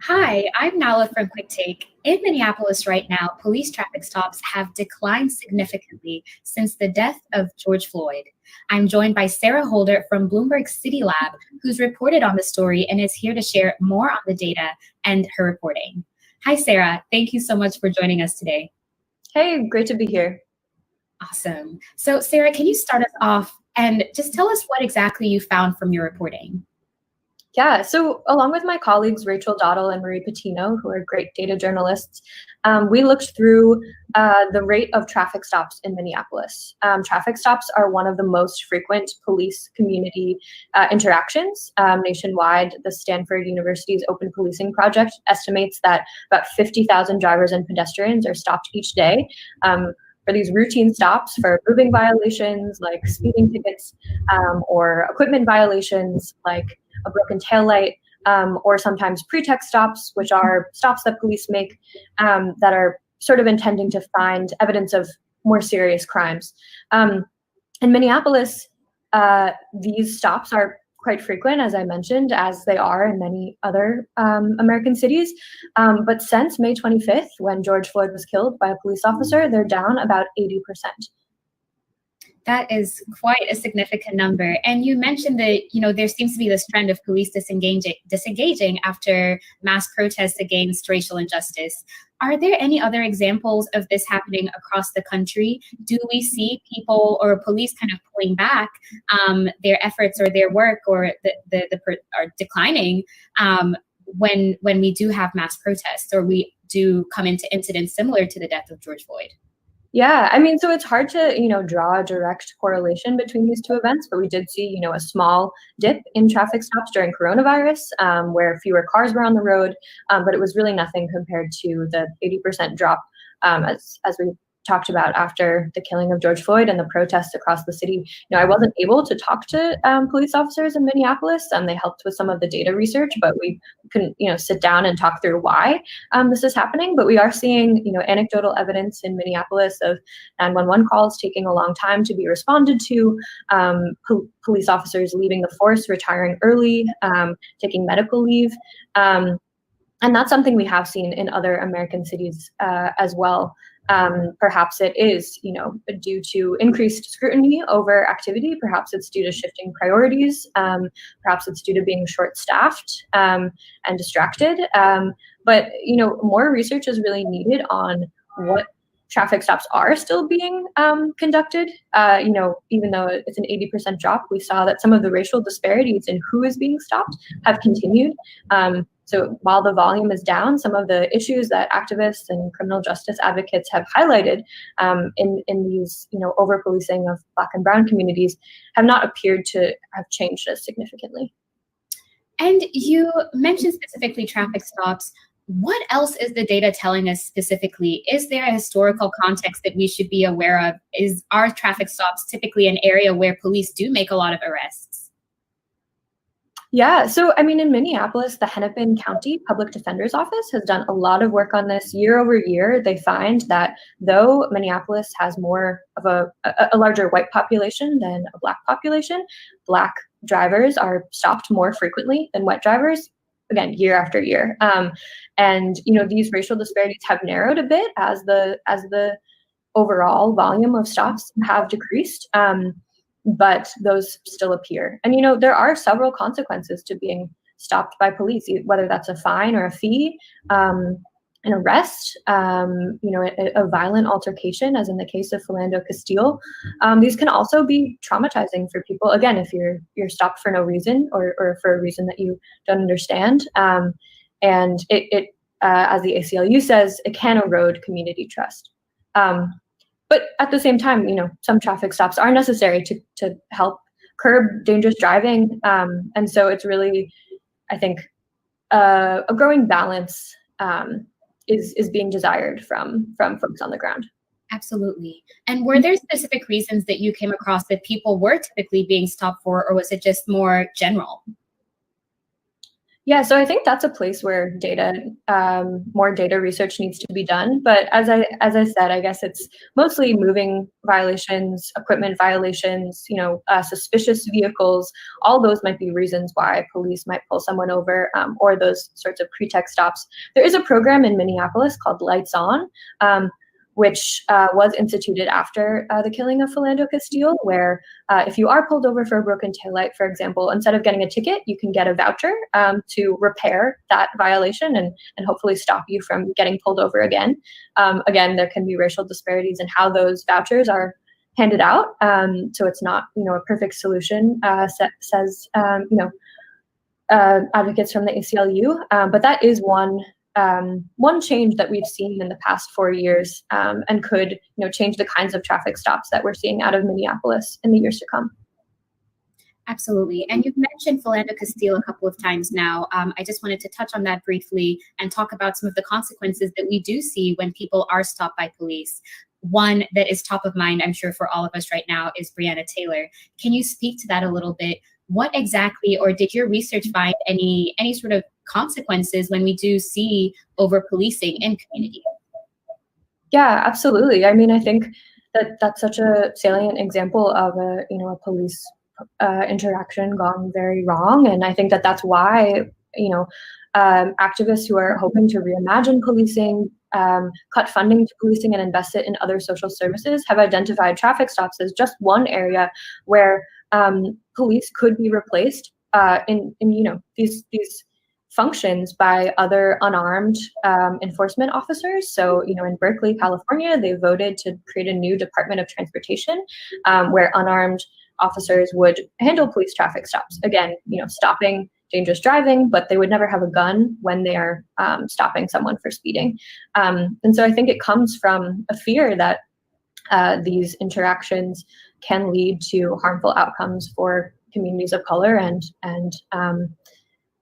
Hi, I'm Nala from Quick Take. In Minneapolis right now, police traffic stops have declined significantly since the death of George Floyd. I'm joined by Sarah Holder from Bloomberg CityLab, who's reported on the story and is here to share more on the data and her reporting. Hi, Sarah. Thank you so much for joining us today. Hey, great to be here. Awesome. So, Sarah, can you start us off and just tell us what exactly you found from your reporting? Yeah, so along with my colleagues, Rachel Dottle and Marie Patino, who are great data journalists, we looked through the rate of traffic stops in Minneapolis. Traffic stops are one of the most frequent police community interactions. Nationwide, the Stanford University's Open Policing Project estimates that about 50,000 drivers and pedestrians are stopped each day. For these routine stops for moving violations like speeding tickets or equipment violations like a broken taillight, or sometimes pretext stops, which are stops that police make that are sort of intending to find evidence of more serious crimes. In Minneapolis, these stops are quite frequent, as I mentioned, as they are in many other American cities. But since May 25th, when George Floyd was killed by a police officer, they're down about 80%. That is quite a significant number. And you mentioned that, there seems to be this trend of police disengaging after mass protests against racial injustice. Are there any other examples of this happening across the country? Do we see people or police kind of pulling back their efforts or their work or are declining when we do have mass protests or we do come into incidents similar to the death of George Floyd? Yeah, I mean, so it's hard to, draw a direct correlation between these two events, but we did see, a small dip in traffic stops during coronavirus, where fewer cars were on the road, but it was really nothing compared to the 80% drop, as we talked about after the killing of George Floyd and the protests across the city. I wasn't able to talk to police officers in Minneapolis, and they helped with some of the data research, but we couldn't, sit down and talk through why this is happening. But we are seeing, anecdotal evidence in Minneapolis of 911 calls taking a long time to be responded to, police officers leaving the force, retiring early, taking medical leave. And that's something we have seen in other American cities as well. Perhaps it is, due to increased scrutiny over activity. Perhaps it's due to shifting priorities. Perhaps it's due to being short-staffed and distracted. But more research is really needed on what traffic stops are still being conducted. Even though it's an 80% drop, we saw that some of the racial disparities in who is being stopped have continued. So while the volume is down, some of the issues that activists and criminal justice advocates have highlighted in these, over-policing of Black and Brown communities have not appeared to have changed as significantly. And you mentioned specifically traffic stops. What else is the data telling us specifically? Is there a historical context that we should be aware of? Are traffic stops typically an area where police do make a lot of arrests? Yeah, so I mean, in Minneapolis, the Hennepin County Public Defender's Office has done a lot of work on this year over year. They find that though Minneapolis has more of a larger white population than a Black population, Black drivers are stopped more frequently than white drivers, again, year after year. And these racial disparities have narrowed a bit as the overall volume of stops have decreased. But those still appear. And, there are several consequences to being stopped by police, whether that's a fine or a fee, an arrest, a violent altercation, as in the case of Philando Castile. These can also be traumatizing for people. Again, if you're stopped for no reason or for a reason that you don't understand. And it as the ACLU says, it can erode community trust. But at the same time, some traffic stops are necessary to help curb dangerous driving. And so it's really, I think, a growing balance is being desired from folks on the ground. Absolutely. And were there specific reasons that you came across that people were typically being stopped for, or was it just more general? Yeah, so I think that's a place where more data research needs to be done. But as I said, I guess it's mostly moving violations, equipment violations, suspicious vehicles. All those might be reasons why police might pull someone over, or those sorts of pretext stops. There is a program in Minneapolis called Lights On, which was instituted after the killing of Philando Castile, where if you are pulled over for a broken taillight, for example, instead of getting a ticket, you can get a voucher to repair that violation and hopefully stop you from getting pulled over again. Again, there can be racial disparities in how those vouchers are handed out, so it's not a perfect solution, says advocates from the ACLU, but that is one change that we've seen in the past 4 years, and could change the kinds of traffic stops that we're seeing out of Minneapolis in the years to come. Absolutely. And you've mentioned Philando Castile a couple of times now. I just wanted to touch on that briefly and talk about some of the consequences that we do see when people are stopped by police. One that is top of mind, I'm sure, for all of us right now is Breonna Taylor. Can you speak to that a little bit? What exactly, or did your research find any sort of consequences when we do see over policing in community? Yeah, absolutely. I mean, I think that that's such a salient example of a police interaction gone very wrong, and I think that that's why activists who are hoping to reimagine policing, cut funding to policing, and invest it in other social services have identified traffic stops as just one area where police could be replaced in these functions by other unarmed enforcement officers. So, in Berkeley, California, they voted to create a new Department of Transportation where unarmed officers would handle police traffic stops. Again, stopping dangerous driving, but they would never have a gun when they are stopping someone for speeding. And so I think it comes from a fear that these interactions can lead to harmful outcomes for communities of color and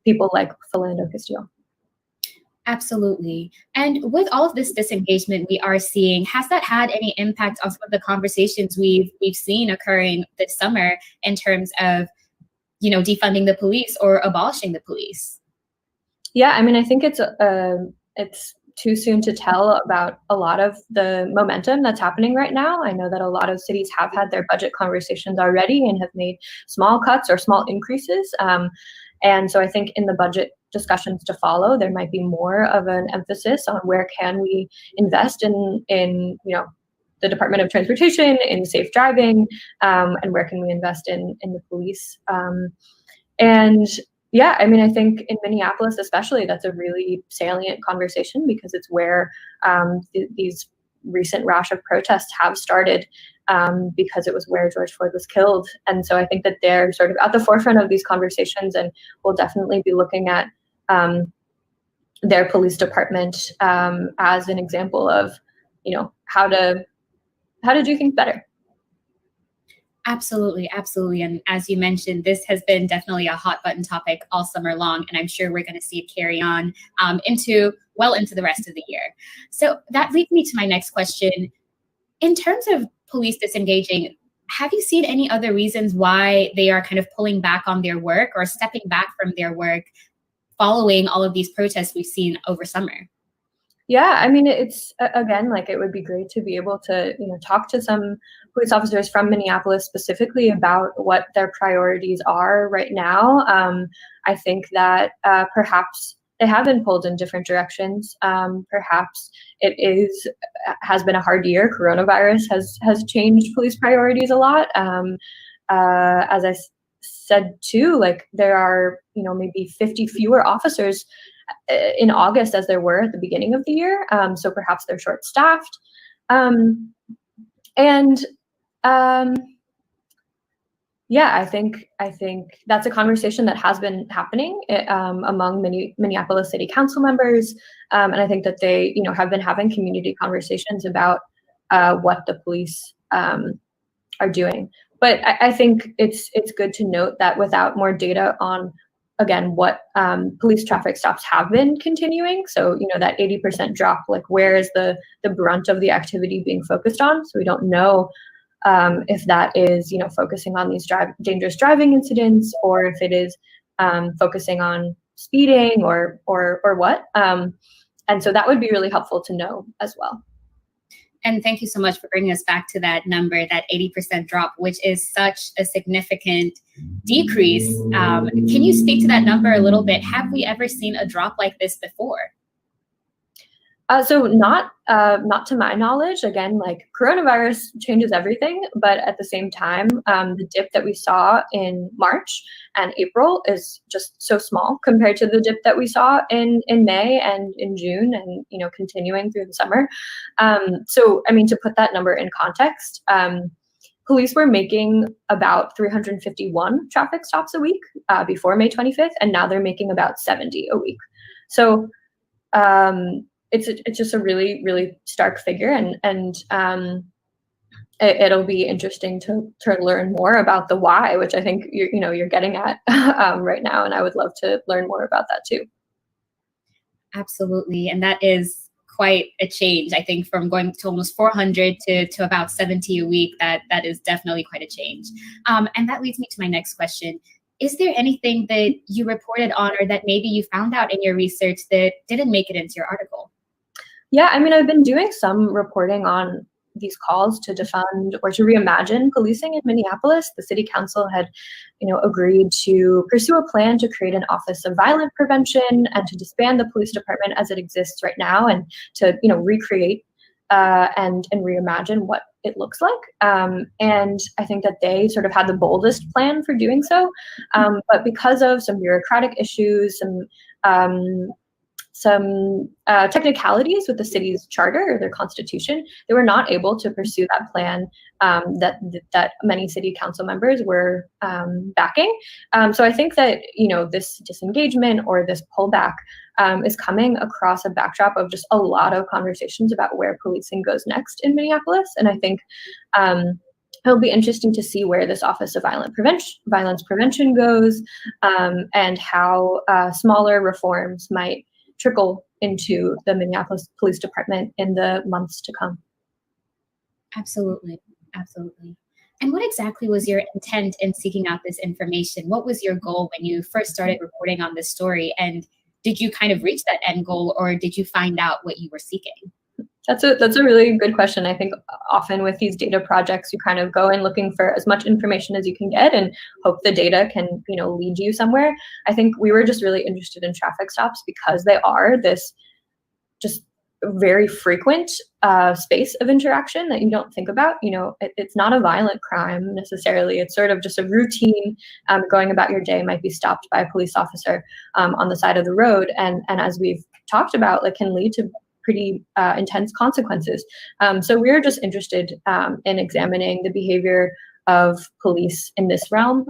people like Philando Castile. Absolutely. And with all of this disengagement we are seeing, has that had any impact on some of the conversations we've seen occurring this summer in terms of, defunding the police or abolishing the police? Yeah, I mean, I think it's too soon to tell about a lot of the momentum that's happening right now. I know that a lot of cities have had their budget conversations already and have made small cuts or small increases. And so I think in the budget discussions to follow, there might be more of an emphasis on where can we invest in the Department of Transportation, in safe driving, and where can we invest in the police. And yeah, I mean, I think in Minneapolis especially, that's a really salient conversation because it's where these recent rash of protests have started, because it was where George Floyd was killed. And so I think that they're sort of at the forefront of these conversations, and we'll definitely be looking at their police department as an example of, how to do things better. Absolutely, absolutely. And as you mentioned, this has been definitely a hot button topic all summer long, and I'm sure we're going to see it carry on into the rest of the year. So that leads me to my next question. In terms of police disengaging, have you seen any other reasons why they are kind of pulling back on their work or stepping back from their work following all of these protests we've seen over summer? Yeah, I mean, it's again, like, it would be great to be able to, talk to some police officers from Minneapolis specifically about what their priorities are right now. I think that perhaps they have been pulled in different directions. Perhaps has been a hard year. Coronavirus has changed police priorities a lot. As I said too, like, there are maybe 50 fewer officers in August as there were at the beginning of the year. So perhaps they're short-staffed. Yeah, I think that's a conversation that has been happening among many Minneapolis City Council members, and I think that they, have been having community conversations about what the police are doing. But I think it's good to note that without more data on, again, what police traffic stops have been continuing. So, that 80% drop, like, where is the brunt of the activity being focused on? So we don't know if that is, focusing on these dangerous driving incidents, or if it is focusing on, speeding or what. And so that would be really helpful to know as well. And thank you so much for bringing us back to that number, that 80% drop, which is such a significant decrease. Can you speak to that number a little bit? Have we ever seen a drop like this before? So not to my knowledge. Again, like coronavirus changes everything, but at the same time, the dip that we saw in March and April is just so small compared to the dip that we saw in May and in June, and continuing through the summer. So I mean, to put that number in context, police were making about 351 traffic stops a week before May 25th, and now they're making about 70 a week. So it's just a really, really stark figure, and it'll be interesting to learn more about the why, which I think you're getting at right now, and I would love to learn more about that too. Absolutely, and that is quite a change. I think from going to almost 400 to about 70 a week, that is definitely quite a change. And that leads me to my next question. Is there anything that you reported on or that maybe you found out in your research that didn't make it into your article? Yeah, I mean, I've been doing some reporting on these calls to defund or to reimagine policing in Minneapolis. The city council had, agreed to pursue a plan to create an office of violent prevention and to disband the police department as it exists right now, and to, recreate and reimagine what it looks like. And I think that they sort of had the boldest plan for doing so. But because of some bureaucratic issues, some technicalities with the city's charter or their constitution, they were not able to pursue that plan that many city council members were backing. So I think that this disengagement or this pullback is coming across a backdrop of just a lot of conversations about where policing goes next in Minneapolis, and I think it'll be interesting to see where this Office of Violence Prevention goes, and how smaller reforms might trickle into the Minneapolis Police Department in the months to come. Absolutely. Absolutely. And what exactly was your intent in seeking out this information? What was your goal when you first started reporting on this story? And did you kind of reach that end goal, or did you find out what you were seeking? That's a really good question. I think often with these data projects, you kind of go in looking for as much information as you can get and hope the data can, lead you somewhere. I think we were just really interested in traffic stops because they are this just very frequent space of interaction that you don't think about. It's not a violent crime necessarily. It's sort of just a routine going about your day, might be stopped by a police officer on the side of the road. And as we've talked about, it can lead to pretty intense consequences. So we're just interested in examining the behavior of police in this realm.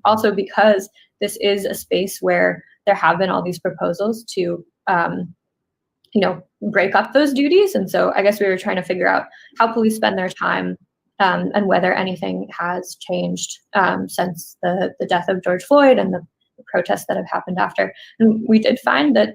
Also because this is a space where there have been all these proposals to, break up those duties. And so I guess we were trying to figure out how police spend their time and whether anything has changed since the death of George Floyd and the protests that have happened after. And we did find that,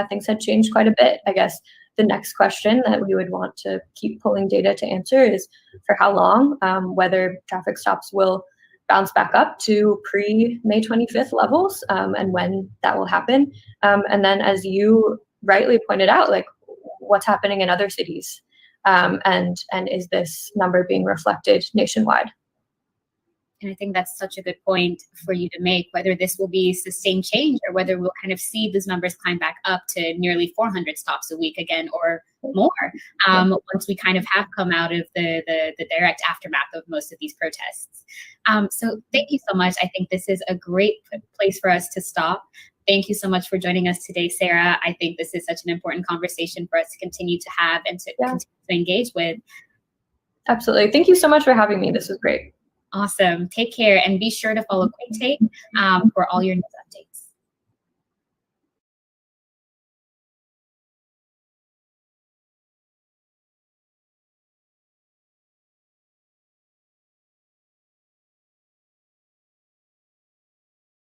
things had changed quite a bit. I guess the next question that we would want to keep pulling data to answer is for how long, whether traffic stops will bounce back up to pre-May 25th levels, and when that will happen. And then, as you rightly pointed out, what's happening in other cities, and is this number being reflected nationwide? And I think that's such a good point for you to make, whether this will be sustained change or whether we'll kind of see these numbers climb back up to nearly 400 stops a week again or more, once we kind of have come out of the direct aftermath of most of these protests. So thank you so much. I think this is a great place for us to stop. Thank you so much for joining us today, Sarah. I think this is such an important conversation for us to continue to have and to continue to engage with. Absolutely. Thank you so much for having me. This was great. Awesome. Take care and be sure to follow Quick Take for all your news updates.